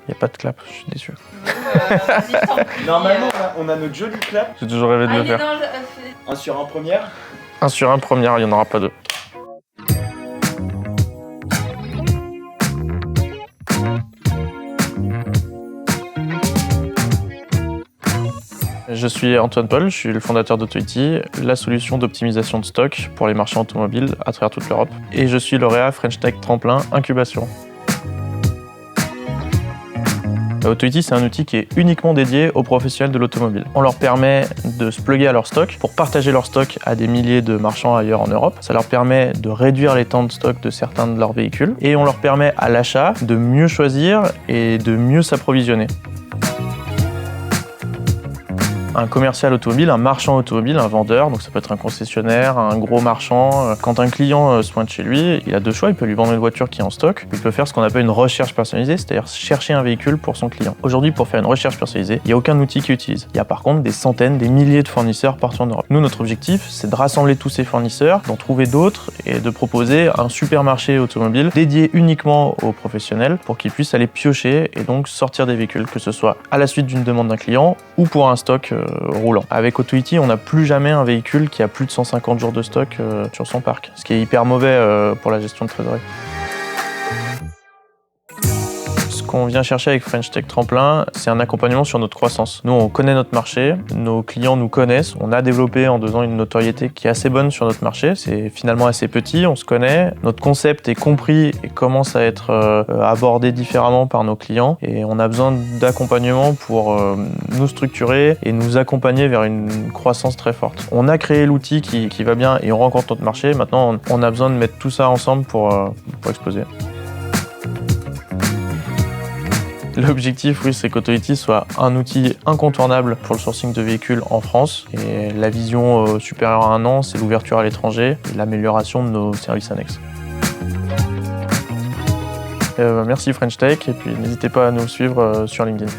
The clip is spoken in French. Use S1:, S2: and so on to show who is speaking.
S1: Il n'y a pas de clap, je suis déçu.
S2: Normalement, on a notre joli clap.
S1: J'ai toujours rêvé de le faire.
S2: 1 sur 1 première.
S1: 1 sur 1 première, il n'y en aura pas 2. Je suis Antoine Paul, je suis le fondateur d'Auto-IT, la solution d'optimisation de stock pour les marchands automobiles à travers toute l'Europe. Et je suis lauréat French Tech Tremplin Incubation. Auto-IT, c'est un outil qui est uniquement dédié aux professionnels de l'automobile. On leur permet de se plugger à leur stock pour partager leur stock à des milliers de marchands ailleurs en Europe. Ça leur permet de réduire les temps de stock de certains de leurs véhicules et on leur permet à l'achat de mieux choisir et de mieux s'approvisionner. Un commercial automobile, un marchand automobile, un vendeur, donc ça peut être un concessionnaire, un gros marchand. Quand un client se pointe chez lui, il a 2 choix, il peut lui vendre une voiture qui est en stock, il peut faire ce qu'on appelle une recherche personnalisée, c'est-à-dire chercher un véhicule pour son client. Aujourd'hui, pour faire une recherche personnalisée, il n'y a aucun outil qui utilise. Il y a par contre des centaines, des milliers de fournisseurs partout en Europe. Nous, notre objectif, c'est de rassembler tous ces fournisseurs, d'en trouver d'autres et de proposer un supermarché automobile dédié uniquement aux professionnels pour qu'ils puissent aller piocher et donc sortir des véhicules, que ce soit à la suite d'une demande d'un client ou pour un stock roulant. Avec Auto-IT, on n'a plus jamais un véhicule qui a plus de 150 jours de stock sur son parc, ce qui est hyper mauvais pour la gestion de trésorerie. Ce qu'on vient chercher avec French Tech Tremplin, c'est un accompagnement sur notre croissance. Nous, on connaît notre marché, nos clients nous connaissent, on a développé en 2 ans une notoriété qui est assez bonne sur notre marché. C'est finalement assez petit, on se connaît, notre concept est compris et commence à être abordé différemment par nos clients et on a besoin d'accompagnement pour nous structurer et nous accompagner vers une croissance très forte. On a créé l'outil qui va bien et on rencontre notre marché. Maintenant, on a besoin de mettre tout ça ensemble pour exploser. L'objectif, oui, c'est qu'Auto-IT soit un outil incontournable pour le sourcing de véhicules en France. Et la vision supérieure à 1 an, c'est l'ouverture à l'étranger et l'amélioration de nos services annexes. Merci French Tech et puis n'hésitez pas à nous suivre sur LinkedIn.